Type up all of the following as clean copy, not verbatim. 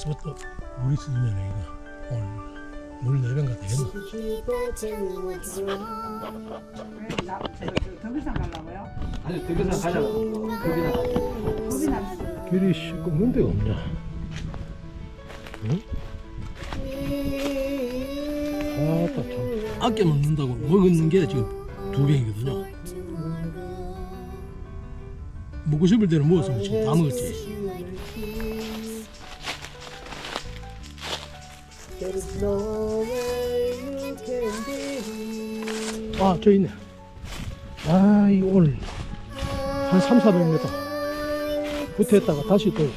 저것도 물이 있으면 이거 오늘 물 4배가 되겠네. 더 이상 가려고요? 아니 더 이상 가려고 겁이 나면 길이 시끄러운 데가 없냐? 응? 아따 참 아껴 먹는다고 먹는 게 지금 2병이거든요. 먹고 싶을 때는 먹었으면 지금 다 먹었지. 아, 저 있네. 아, 이 오늘 한 300~400m 붙어있다가 다시 또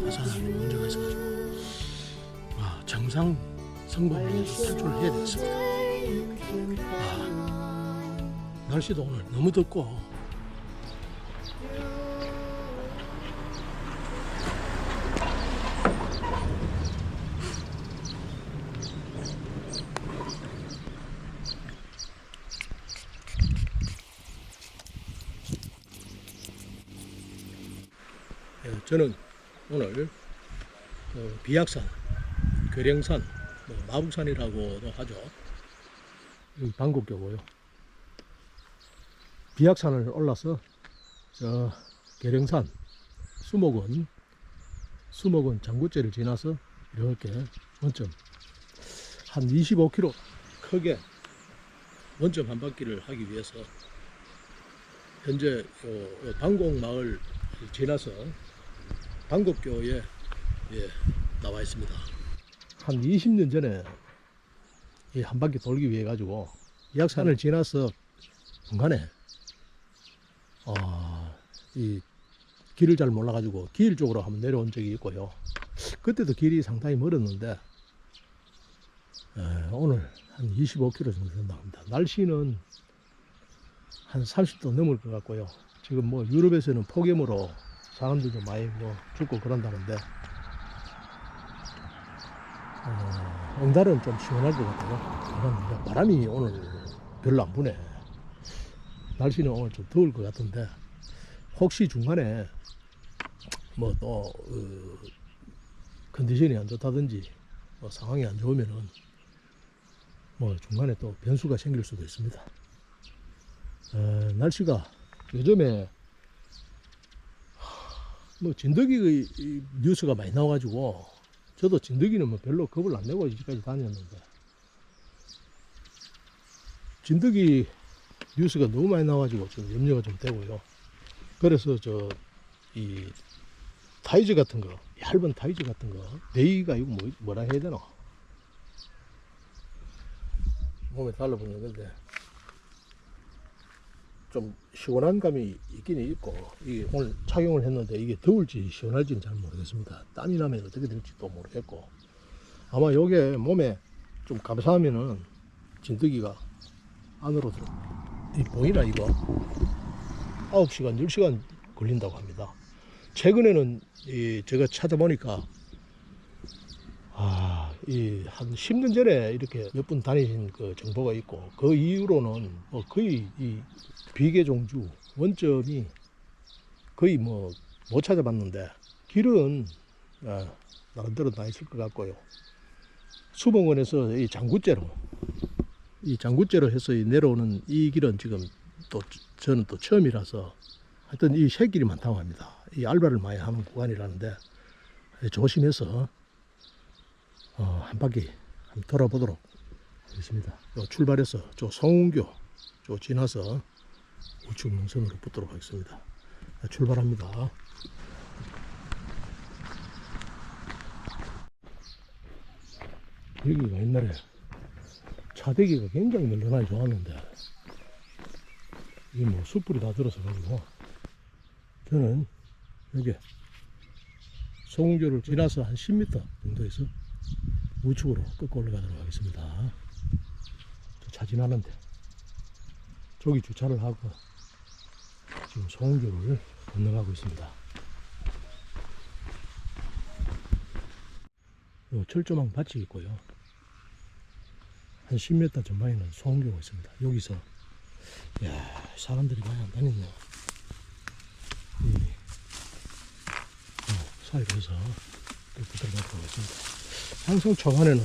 화산이 문제가 있어가지고 정상 성범위에서 탈출을 해야 되겠습니다. 날씨도 오늘 너무 덥고 저는 오늘 비약산, 괴령산, 마북산이라고도 하죠. 여기 방곡교고요. 비약산을 올라서 저 괴령산, 수목원 장구째를 지나서 이렇게 원점 한 25km 크게 원점 한 바퀴를 하기 위해서 현재 방곡마을 지나서 방곡교에 나와 있습니다. 한 20년 전에 이 한 바퀴 돌기 위해 가지고 약산을 지나서 중간에 이 길을 잘 몰라 가지고 길 쪽으로 한번 내려온 적이 있고요. 그때도 길이 상당히 멀었는데 오늘 한 25km 정도 된다고 합니다. 날씨는 한 30도 넘을 것 같고요. 지금 뭐 유럽에서는 폭염으로 사람들도 많이 죽고 그런다는데 응달은 좀 시원할 것 같아요. 바람이 오늘 별로 안 부네. 날씨는 오늘 좀 더울 것 같은데 혹시 중간에 뭐 또 컨디션이 안 좋다든지 뭐 상황이 안 좋으면은 뭐 중간에 또 변수가 생길 수도 있습니다. 날씨가 요즘에 뭐 진드기 뉴스가 많이 나와가지고 저도 진드기는 뭐 별로 겁을 안 내고 이제까지 다녔는데 진드기 뉴스가 너무 많이 나와가지고 좀 염려가 좀 되고요. 그래서 이 타이즈 같은 거, 얇은 타이즈 같은 거, 네이가 이거 뭐라 해야 되나? 몸에 달라붙는 건데 좀 시원한 감이 있긴 있고 이게 오늘 착용을 했는데 이게 더울지 시원할지는 잘 모르겠습니다. 땀이 나면 어떻게 될지도 모르겠고 아마 요게 몸에 좀 감사하면은 진드기가 안으로 들어 보이나 이거 9시간 10시간 걸린다고 합니다. 최근에는 제가 찾아보니까 한 10년 전에 이렇게 몇 분 다니신 그 정보가 있고 그 이후로는 뭐 거의 이 비계종주 원점이 거의 뭐 못 찾아봤는데 길은 나름대로 다 있을 것 같고요. 수목원에서 이 장구째로 해서 내려오는 이 길은 지금 또 저는 또 처음이라서 하여튼 이 새길이 많다고 합니다. 이 알바를 많이 하는 구간이라는데 조심해서 한 바퀴 한번 돌아보도록 하겠습니다. 출발해서 저 성운교 지나서 우측 능선으로 붙도록 하겠습니다. 출발합니다. 여기가 옛날에 차대기가 굉장히 널널하게 좋았는데 이게 뭐 숯불이 다 들어서 가지고 저는 여기 성운교를 지나서 한 10m 정도에서 우측으로 꺾어 올라가도록 하겠습니다. 차 지나는데 저기 주차를 하고 지금 성운교를 건너가고 있습니다. 요 철조망 밭이 있고요. 한 10m 전방에는 성운교가 있습니다. 여기서 야, 사람들이 많이 안 다녔네. 사이로서 부들부들 갖고 있습니다. 항상 초반에는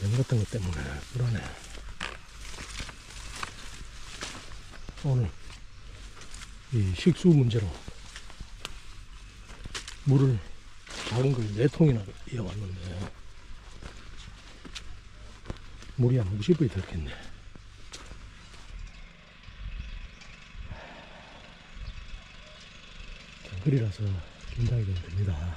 뱀 같은 것 때문에 불안해. 오늘 이 식수 문제로 물을 작은 걸 4통이나 이어왔는데 물이 한 50분이 들겠네. 경글이라서 긴장이 좀 됩니다.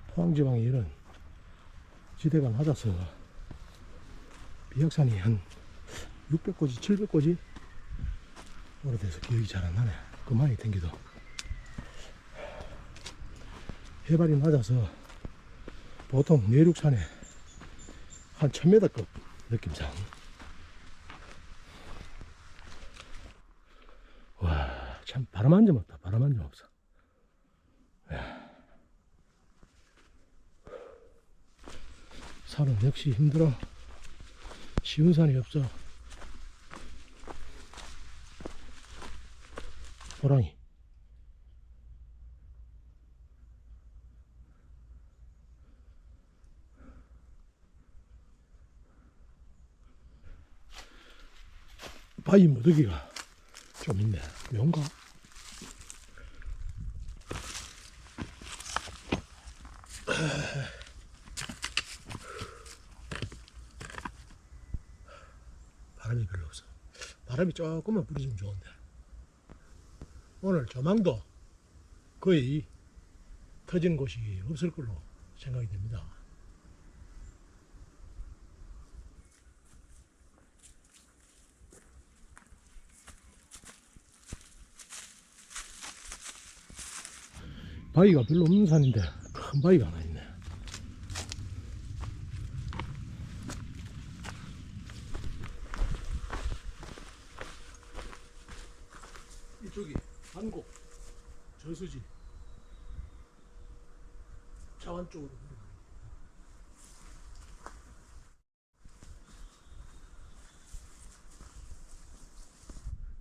포항지방에 이런 지대가 낮아서 비약산이 한 600고지, 700고지 오래돼서 기억이 잘 안 나네. 그만이 댕기도. 해발이 낮아서 보통 내륙산에 한 1000m급 느낌상. 와, 참 바람 한 점 없다. 바람 한 점 없어. 산은 역시 힘들어. 쉬운 산이 없어. 호랑이. 바위 무더기가 좀 있네. 묘인가? 바람이 별로 없어. 바람이 조금만 불어주면 좋은데. 오늘 조망도 거의 터지는 곳이 없을 걸로 생각이 됩니다. 바위가 별로 없는 산인데 큰 바위가 하나 있네. 이쪽이 한곡 저수지 차완 쪽으로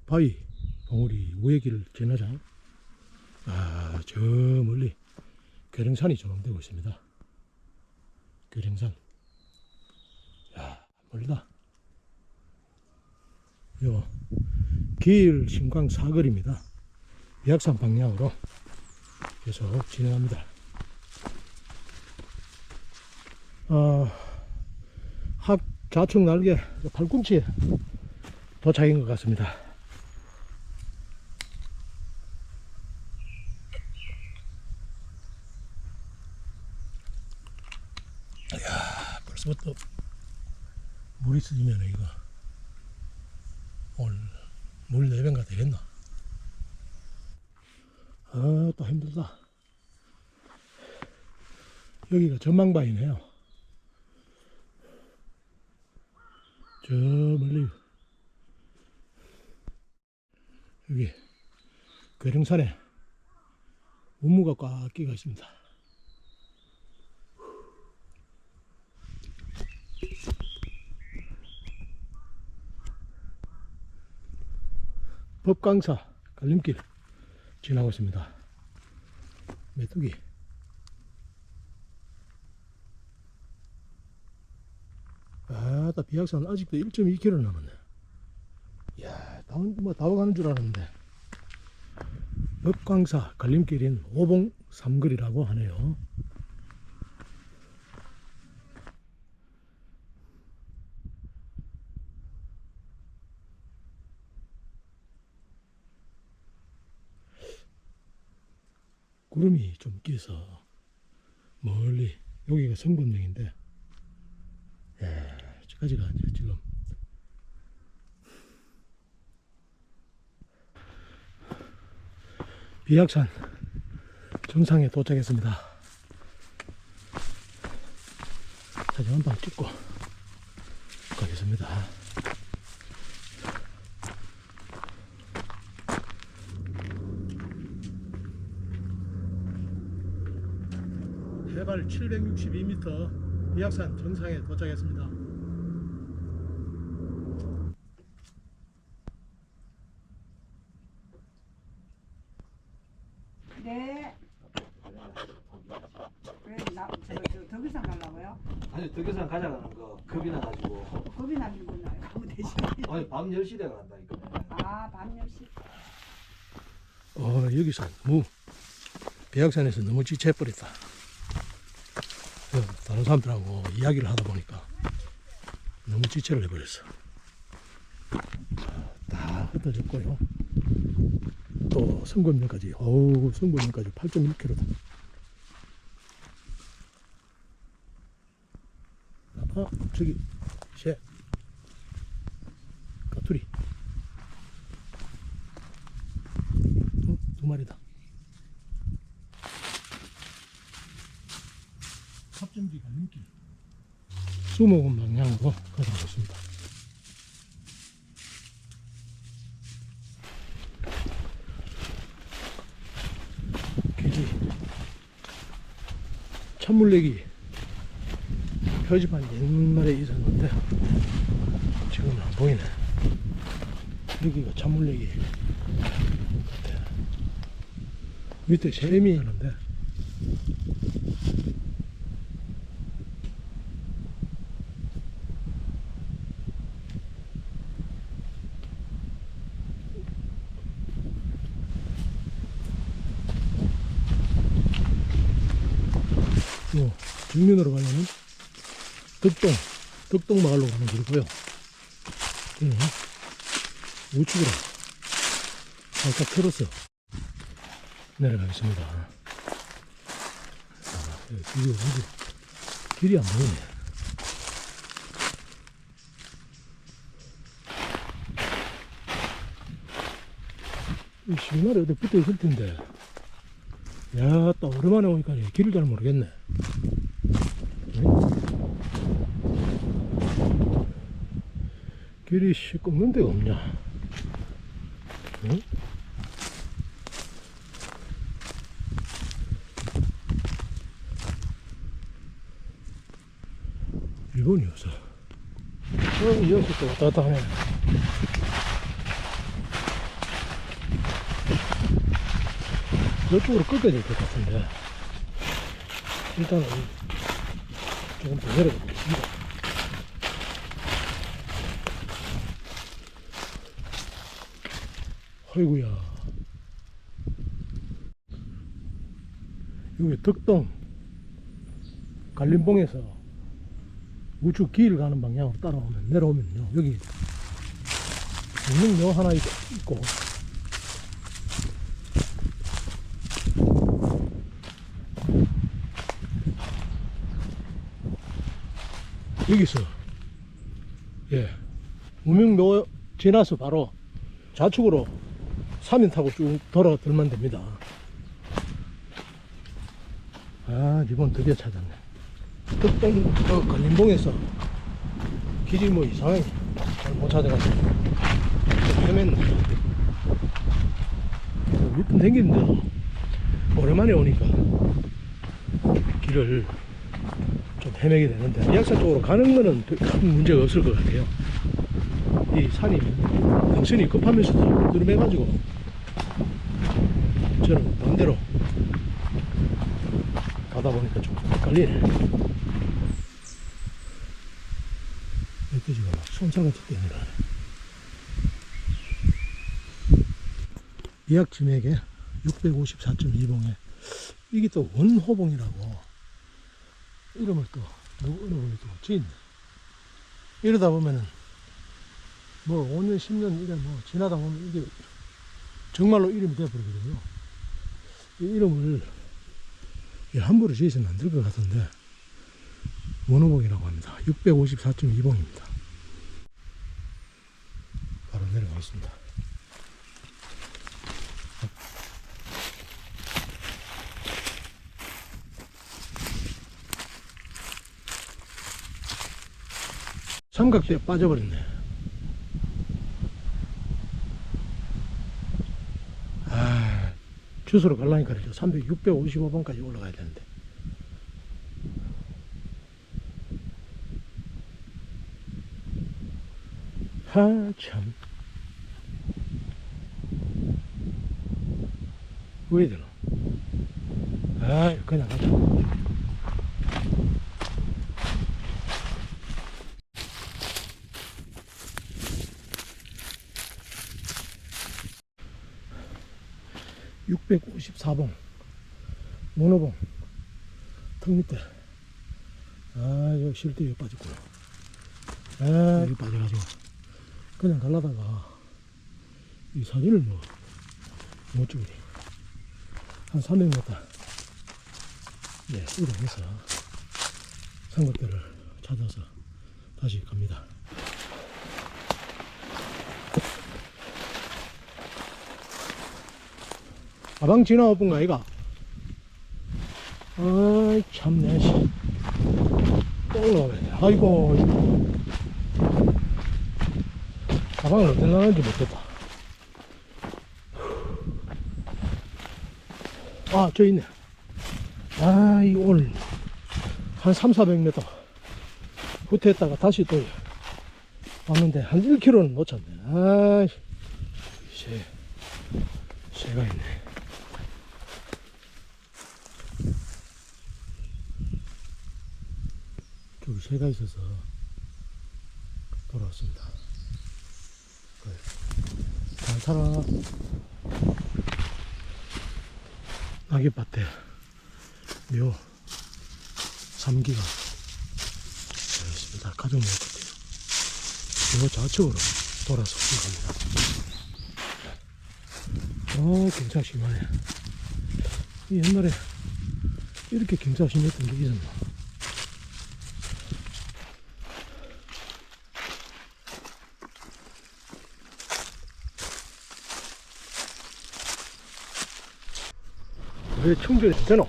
바위 봉우리 우회 길을 지나자 저 멀리 괴령산이 조망되고 있습니다. 괴령산. 야, 멀다. 요 길 신광 사거리입니다. 비약산 방향으로 계속 진행합니다. 합 좌측 날개 팔꿈치에 도착인 것 같습니다. 이야, 벌써부터 물이 쓰지면 이거 오늘 물 4배가 되겠나? 또 힘들다. 여기가 전망바위네요. 저 멀리 여기 괴령산에 운무가 꽉 끼가 있습니다. 법강사 갈림길 지나고 있습니다. 메뚜기. 비약산 아직도 1.2km 남았네. 이야, 다 와가는 줄 알았는데. 법강사 갈림길인 오봉 삼거리라고 하네요. 구름이 좀 끼서 멀리 여기가 성분명인데 저까지가 이제 지금 비약산 정상에 도착했습니다. 사진 한 방 찍고 가겠습니다. 해발 762m 비약산 정상에 도착했습니다. 네. 왜 더 비싼 가려고요? 아니 덕유산 가져가는 거 겁이 나가지고. 겁이 나는구나. 가면 되지. 아니 밤 10시대가 간다니까. 아, 밤 10시. 여기서 비약산에서 너무 지체해버렸다. 다른 사람들하고 이야기를 하다 보니까 너무 지체를 해버렸어. 다 흩어졌고요. 또 성군면까지, 성군면까지 8.1km다. 저기 새 까투리 두 마리다. 합정지 갈림길 수목원 방향으로 가도록 하겠습니다. 길이 찬물내기 표지판 옛날에 있었는데 지금은 안 보이네. 여기가 찬물내기 같아. 밑에 샘이 있는데 정면으로 가면은 덕동마을로 가는 길이고요. 우측으로 살짝 틀어서 내려가겠습니다. 길이 안 보이네. 이 시그널이 어디 붙어 있을 텐데, 야, 또 오랜만에 오니까 길을 잘 모르겠네. 길이 꺾는 데가 없냐? 응? 일본이 없어. 여기서 또 왔다 갔다 하네. 이쪽으로 꺾어야 될 것 같은데, 일단은 조금 더 내려가 보겠습니다. 아이고야, 여기 덕동 갈림봉에서 우측 길 가는 방향으로 따라오면 내려오면요, 여기 전등묘 하나 있고 여기서 무명묘 지나서 바로 좌측으로 3인 타고 쭉 돌아 들면 됩니다. 아, 이번 드디어 찾았네. 덕동 갈림봉에서 길이 뭐 이상하게 잘 못 찾아가지고 좀 헤맸네. 몇 분 댕기는데 오랜만에 오니까 길을 좀 헤매게 되는데, 비약산 쪽으로 가는 거는 큰 문제가 없을 것 같아요. 이 산이 당신이 급하면서도 두름해가지고 저는 반대로 가다 보니까 좀 헷갈리네. 멧돼지가 막 손살같이 뛰어내려가네. 비약 진액에 654.2봉에 이게 또 원호봉이라고 이름을 또 누구 어느 분이 또 지었네. 이러다 보면은 뭐 5년 10년 이래 뭐 지나다 보면 이게 정말로 이름이 되어버리거든요. 이 이름을 함부로 지어서는 안 될 것 같은데 원호봉이라고 합니다. 654.2봉입니다. 바로 내려가겠습니다. 삼각대에 빠져버렸네. 아, 주소로 가려니까 655번까지 올라가야 되는데 참. 왜 되나? 아, 그냥 가자. (654번) 문어봉 턱 밑에. 아, 여기 실도 여기 빠졌구나. 아, 여기 빠져가지고 그냥 갈라다가 이 사진을 뭐 못 찍으리. 한 300m 네, 이동해서 삼각대를 찾아서 다시 갑니다. 가방 지나와 본가 아이가? 아이 참내 씨. 똥 나오네. 아이고. 가방을 어디서 나는지 모르겠다. 아, 저 있네. 아, 이 오늘 한 300~400m 후퇴했다가 다시 또 왔는데 한 1km는 놓쳤네. 아, 새가 있네. 저기 새가 있어서 돌아왔습니다. 그래. 잘 살아. 낙엽밭에 묘 3기가 있습니다. 가족 묘 같아요. 묘 좌측으로 돌아서 갑니다. 경사 심하네. 옛날에 이렇게 경사 심했던 게 있었나? 왜 충전이 안 되노?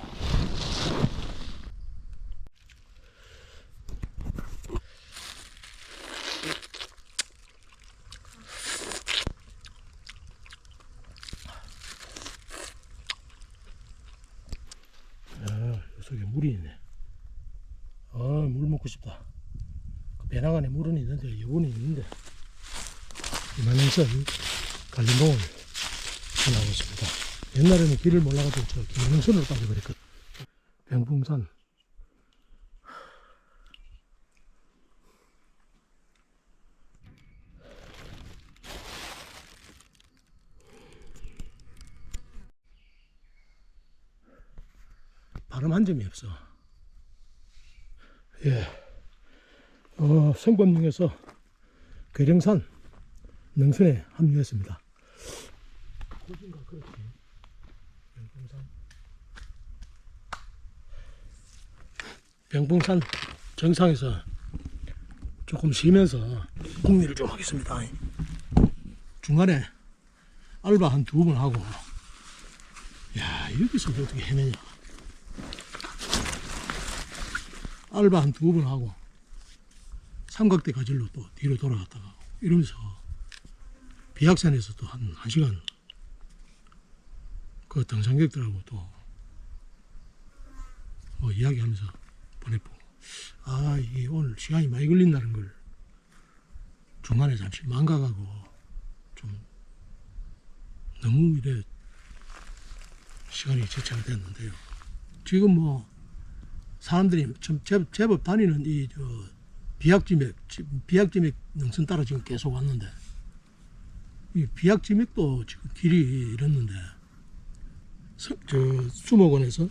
아, 이 속에 물이 있네. 아, 물 먹고 싶다. 배낭 안에 물은 있는데, 여분이 있는데, 이만해서 갈림봉을 지나고 있습니다. 옛날에는 길을 몰라가지고 저 김영선으로 빠져버렸거든. 병풍산. 바람 한 점이 없어. 예. 성범릉에서 괴령산 능선에 합류했습니다. 어딘가 그렇지. 병풍산 정상에서 조금 쉬면서 궁리를 좀 하겠습니다. 중간에 알바 한 2번 하고, 야, 여기서 어떻게 헤매냐. 알바 한 2번 하고 삼각대 가질로 또 뒤로 돌아갔다가 이러면서 비악산에서 또 한 1시간 그 등산객들하고 또 뭐 이야기하면서 보내보고, 아, 이게 오늘 시간이 많이 걸린다는 걸 중간에 잠시 망각하고 좀 너무 이래 시간이 지체가 됐는데요. 지금 뭐 사람들이 좀 제법 다니는 이 비약지맥 능선 따라 지금 계속 왔는데, 이 비약지맥도 지금 길이 이랬는데 수목원에서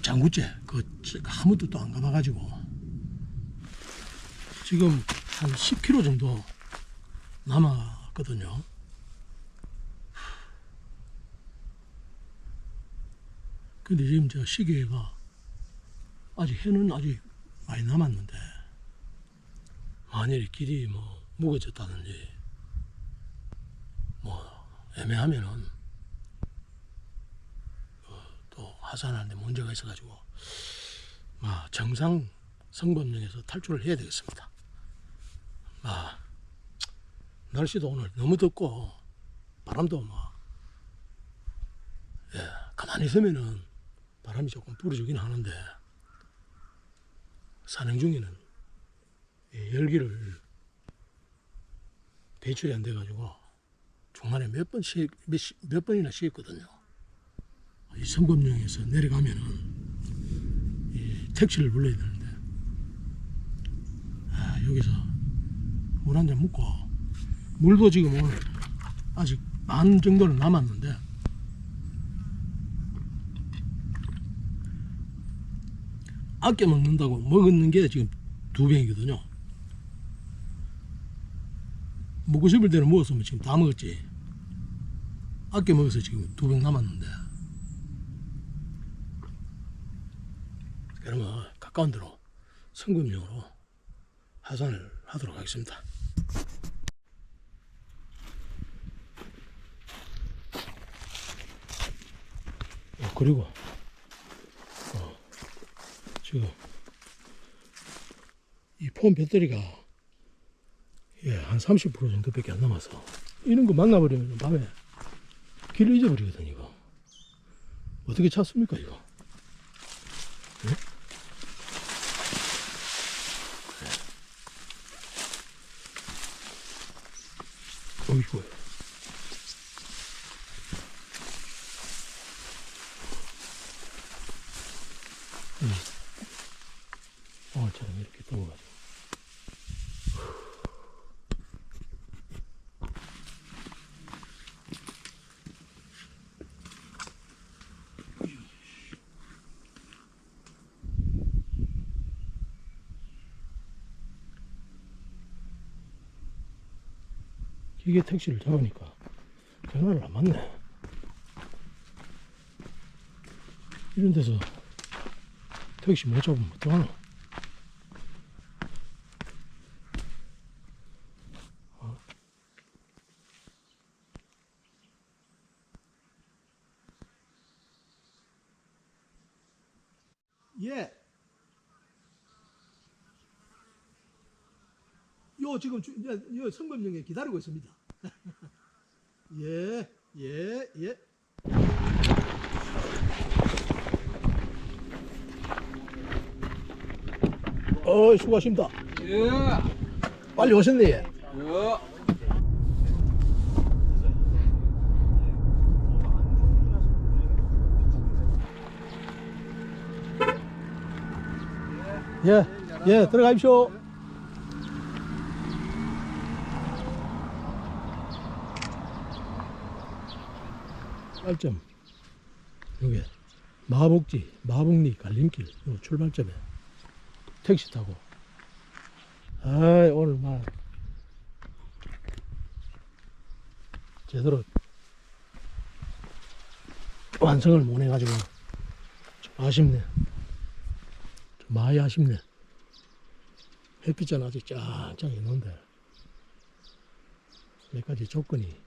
장구째 아무도 또 안 가봐가지고 지금 한 10km 정도 남았거든요. 근데 지금 저 시계가 아직 해는 아직 많이 남았는데, 만일 길이 뭐 무거졌다든지 뭐 애매하면은 또 하산하는데 문제가 있어가지고 정상 성범릉에서 탈출을 해야 되겠습니다. 날씨도 오늘 너무 덥고 바람도 가만히 있으면은 바람이 조금 불어주긴 하는데, 산행 중에는 열기를 배출이 안 돼가지고 중간에 몇 번이나 쉬었거든요. 이 성검령에서 내려가면은 이 택시를 불러야 되는데 여기서 물 한 잔 먹고 물도 지금 오늘 아직 반 정도는 남았는데 아껴 먹는다고 먹는 게 지금 2병이거든요. 먹고 싶을 때는 먹었으면 지금 다 먹었지. 아껴 먹어서 지금 2병 남았는데 그러면 가까운 데로 성금용으로 하산을 하도록 하겠습니다. 그리고 지금 이 폰 배터리가 한 30% 정도밖에 안 남아서 이런 거 만나버리면 밤에 길을 잊어버리거든. 이거 어떻게 찾습니까 이거? 네? 어이구. 오늘처럼 이렇게 떠가지고. 기계 택시를 잡으니까 전화를 안 받네. 이런 데서 택시 못 잡으면 어떡하나? 예. 요 지금 요 성검령에 기다리고 있습니다. 예, 예, 예. 수고하십니다. 예. 빨리 오셨네. 예. 예. 예, 예, 들어가십시오. 출발점 여기 마복리 갈림길 요 출발점에 택시 타고 오늘 막 제대로 완성을 못 해가지고 좀 아쉽네. 좀 많이 아쉽네. 햇빛은 아직 쫙쫙 있는데 몇 가지 조건이